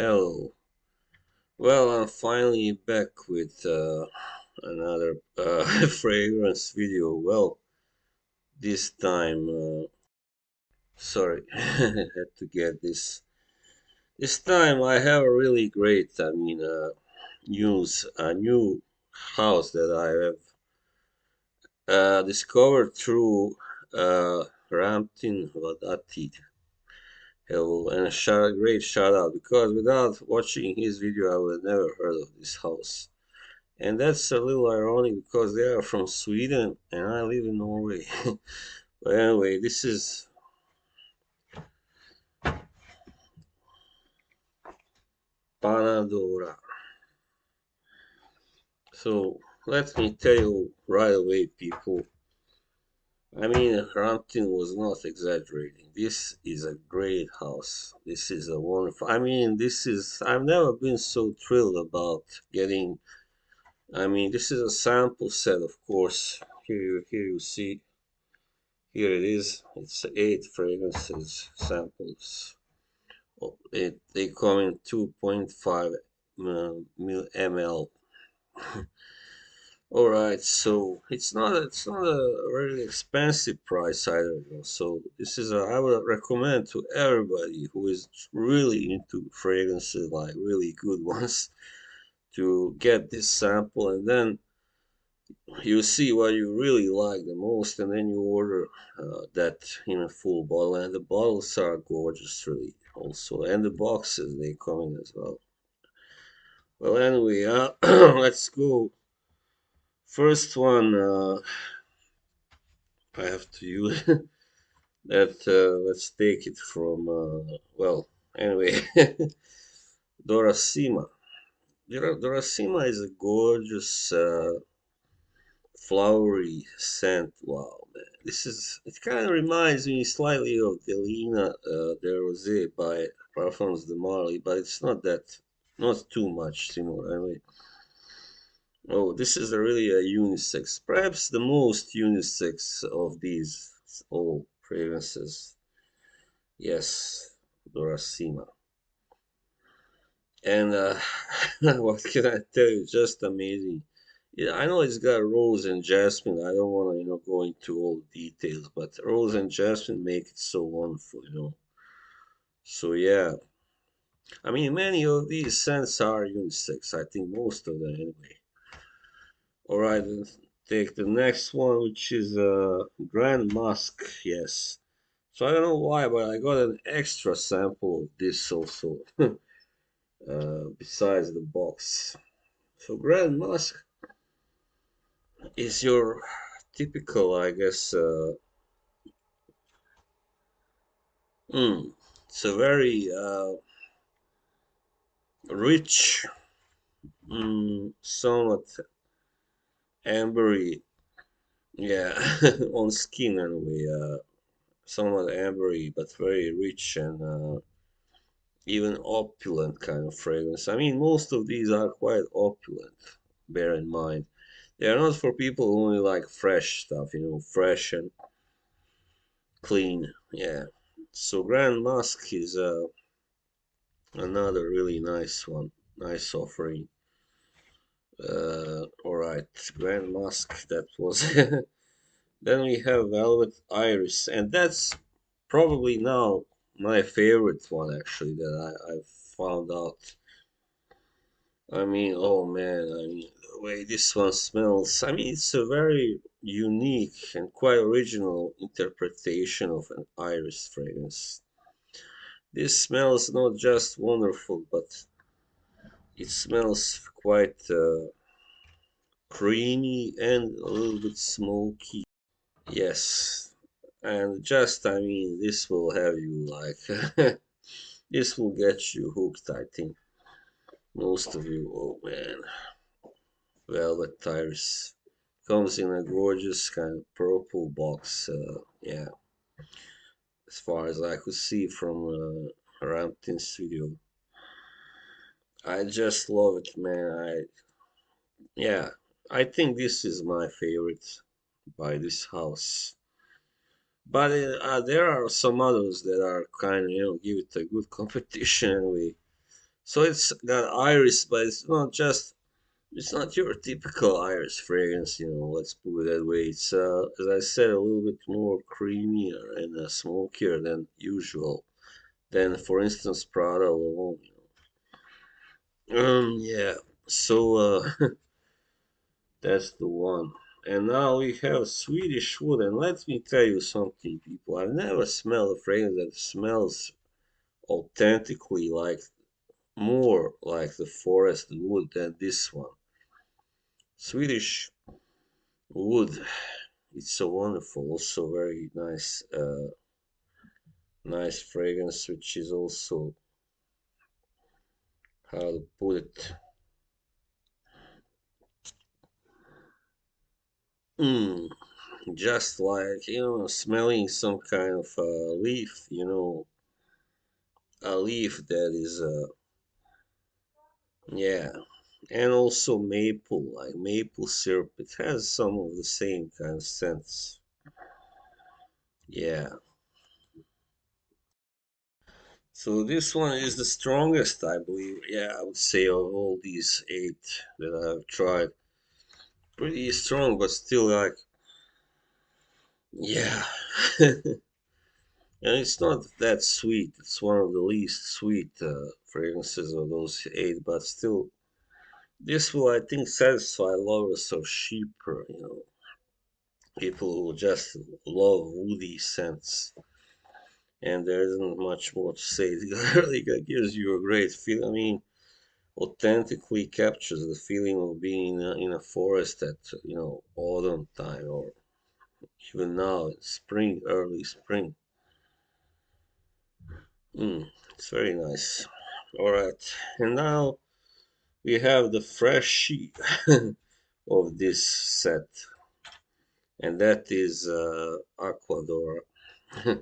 Hello. Well, I'm finally back with another fragrance video. Well, this time, sorry, had to get this. This time I have a really great, news, a new house that I have discovered through Ramtin Vadati. Hello, and great shout out because without watching his video, I would have never heard of this house. And that's a little ironic because they are from Sweden and I live in Norway. But anyway, this is Pana Dora. So let me tell you right away, people. I mean, Rampton was not exaggerating. This is a great house. This is a wonderful. I've never been so thrilled about getting. This is a sample set, of course. Here you see. Here it is. It's 8 fragrances samples. They come in 2.5 ml. All right, so it's not a really expensive price either. So this is I would recommend to everybody who is really into fragrances, like really good ones, to get this sample, and then you see what you really like the most, and then you order that in a full bottle. And the bottles are gorgeous, really, also, and the boxes they come in as well. Well, anyway, let's go. First one, I have to use that. Let's take it from. Anyway, Dorasima. Dorasima is a gorgeous, flowery scent. Wow, man! This is. It kind of reminds me slightly of Delina de Rosé by Parfums de Marly, but it's not that. Not too much similar. Anyway. Oh, this is a really a unisex, perhaps the most unisex of these all fragrances. Yes, Dorasima. And what can I tell you? Just amazing. Yeah, I know it's got rose and jasmine. I don't want to, go into all the details, but rose and jasmine make it so wonderful. So yeah, many of these scents are unisex. I think most of them anyway. All right, let's take the next one, which is Grand Musk. Yes. So I don't know why, but I got an extra sample of this also, besides the box. So Grand Musk is your typical, I guess. It's a very rich, somewhat ambery, yeah, on skin anyway. Somewhat ambery, but very rich and even opulent kind of fragrance. Most of these are quite opulent, bear in mind. They are not for people who only like fresh stuff, fresh and clean. Yeah. So Grand Musk is another really nice one, nice offering. All right, Grand Musk. That was. Then we have Velvet Iris, and that's probably now my favorite one actually that I've found out. Oh man, the way this one smells. It's a very unique and quite original interpretation of an iris fragrance. This smells not just wonderful, but it smells quite creamy and a little bit smoky. Yes, and this will have you like, this will get you hooked, I think. Most of you, oh man. Velvet Tires. Comes in a gorgeous kind of purple box. Yeah, as far as I could see from Rampton Studio. I just love it, man. Yeah, I think this is my favorite by this house. But there are some others that are kind of, give it a good competition. So it's got iris, but it's not your typical iris fragrance, let's put it that way. It's as I said, a little bit more creamier and smokier than usual. Than for instance Prada alone. Yeah. So that's the one. And now we have Swedish wood, and let me tell you something, people. I've never smelled a fragrance that smells authentically like more like the forest wood than this one. Swedish wood. It's so wonderful, also very nice, nice fragrance, which is also how to put it. Mm, just like smelling some kind of leaf, a leaf that is yeah, and also maple, like maple syrup. It has some of the same kind of scents. Yeah. So this one is the strongest, I believe. Yeah, I would say of all these eight that I've tried. Pretty strong, but still like, yeah. And it's not that sweet. It's one of the least sweet fragrances of those eight, but still, this will, I think, satisfy lovers of sheep, people who just love woody scents. And there isn't much more to say. It really gives you a great feel. I mean, authentically captures the feeling of being in a forest at autumn time, or even now it's spring, early spring. It's very nice. All right, and now we have the fresh sheet of this set, and that is Aquadora. I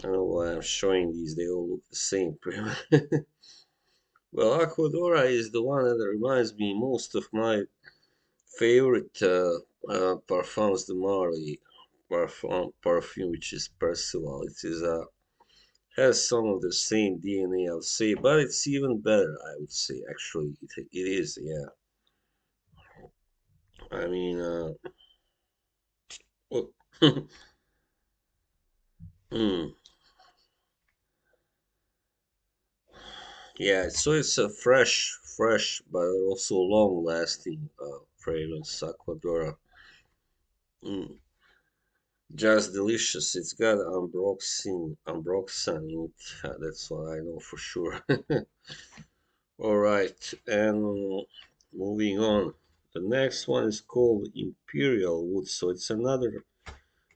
don't know why I'm showing these; they all look the same, pretty much. Well, Aquadora is the one that reminds me most of my favorite Parfums de Marly perfume, which is Percival. It is has some of the same DNA, I would say, but it's even better. I would say, actually, it is. Yeah, I mean, well, mm, yeah. So it's a fresh, but also long-lasting fragrance, Aquadora. Mm, just delicious. It's got ambroxan in it. That's what I know for sure. All right, and moving on. The next one is called Imperial Wood. So it's another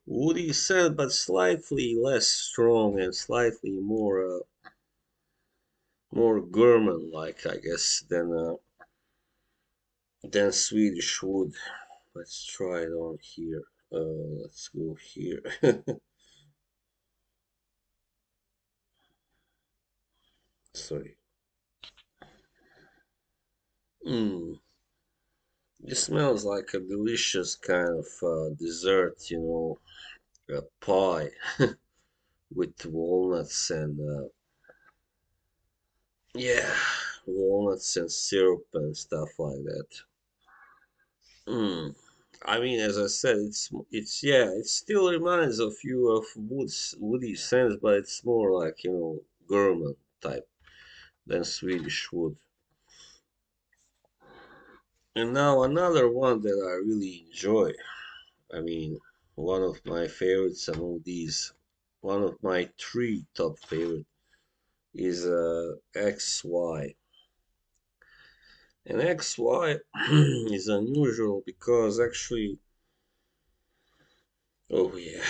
woody scent, but slightly less strong and slightly more gourmand-like, I guess, than Swedish wood. Let's try it on here. Let's go here. Sorry. Mm. It smells like a delicious kind of dessert, a pie with walnuts and yeah, walnuts and syrup and stuff like that. Mm. I mean, as I said, it's yeah, it still reminds of you of woody scents, but it's more like gourmand type than Swedish wood. And now another one that I really enjoy. I mean, one of my favorites among these, one of my three top favorite is XY. And XY is unusual because oh yeah,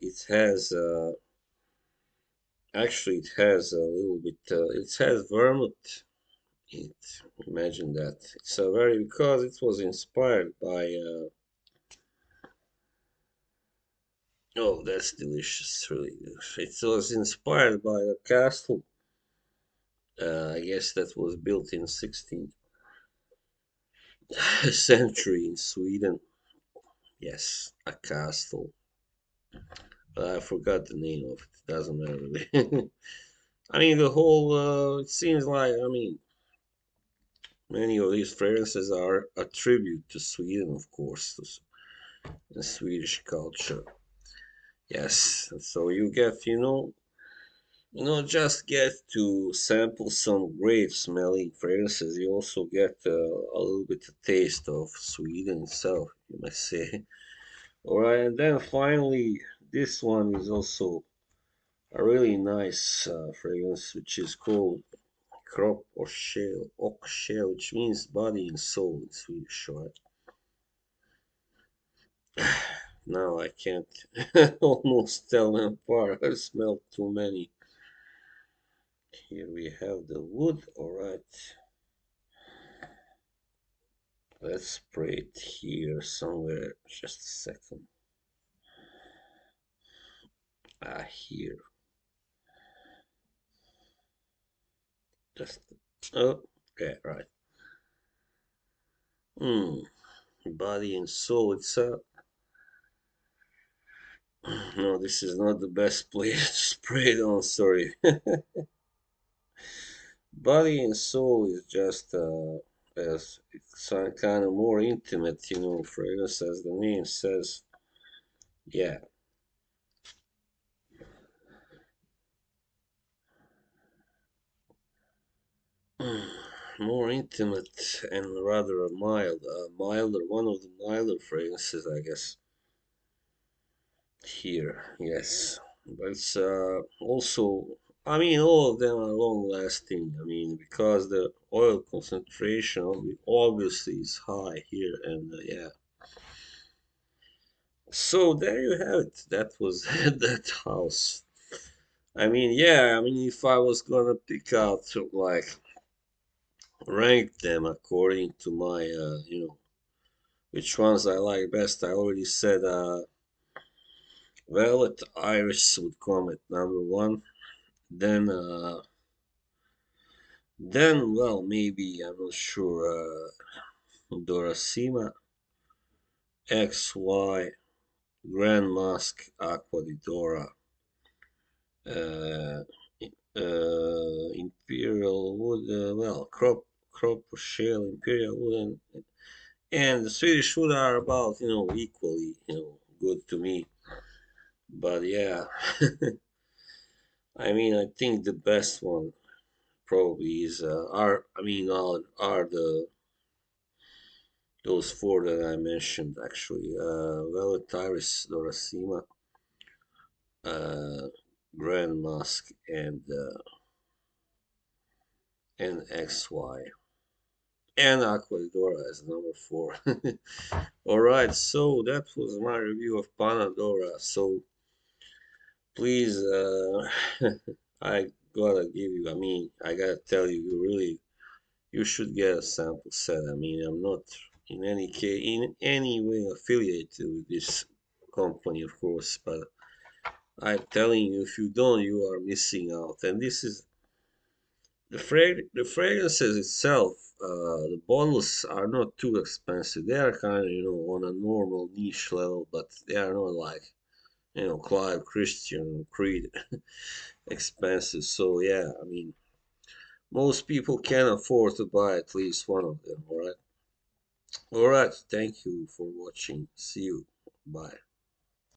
it has a little bit, it has vermouth in it. Imagine that. It's a very, because it was inspired by, oh, that's delicious, really. It was inspired by a castle, I guess that was built in 16th century in Sweden. Yes, a castle. But I forgot the name of it. Doesn't matter really. I mean, the whole, it seems like, I mean, many of these fragrances are a tribute to Sweden, of course, to the Swedish culture. Yes, so you get, just get to sample some great smelling fragrances. You also get a little bit of taste of Sweden itself, you might say. All right, and then finally, this one is also a really nice fragrance, which is called Krop och Shell, which means body and soul in Swedish, right? Now I can't almost tell them apart. I've smelled too many. Here we have the wood. All right, let's spray it here somewhere. Just a second. Ah, here. Just. Oh, okay, right. Hmm. Body and soul. It's a. No, this is not the best place to spray it on. Sorry. Body and soul is just as it's some kind of more intimate, fragrance, as the name says. Yeah. More intimate and rather mild, milder, one of the milder fragrances, I guess. Here, yes, but it's also, I mean, all of them are long lasting. I mean, because the oil concentration obviously is high here, and yeah. So there you have it. That was that house. I mean, yeah. I mean, if I was gonna pick out like rank them according to my, which ones I like best, I already said Velvet Iris would come at number one. Then, well, maybe I'm not sure. Dorasima, XY, Grand Mask, Aqua di Dora, uh, Imperial Wood, well, Crop Shell, Imperial Wood, and the Swedish Wood are about, equally, good to me. But yeah, I mean, I think the best one probably is are the those four that I mentioned actually. Velvet Iris, Dorasima, uh, Grand Mask, and XY, and Aquadora as number four. All right, so that was my review of Pana Dora. So please, I gotta give you. I mean, I gotta tell you, you should get a sample set. I mean, I'm not in any way affiliated with this company, of course, but I'm telling you, if you don't, you are missing out. And this is the fragrances itself. The bottles are not too expensive. They are kind of on a normal niche level, but they are not like Clive Christian Creed expensive. So yeah, I mean, most people can afford to buy at least one of them. All right. All right. Thank you for watching. See you. Bye.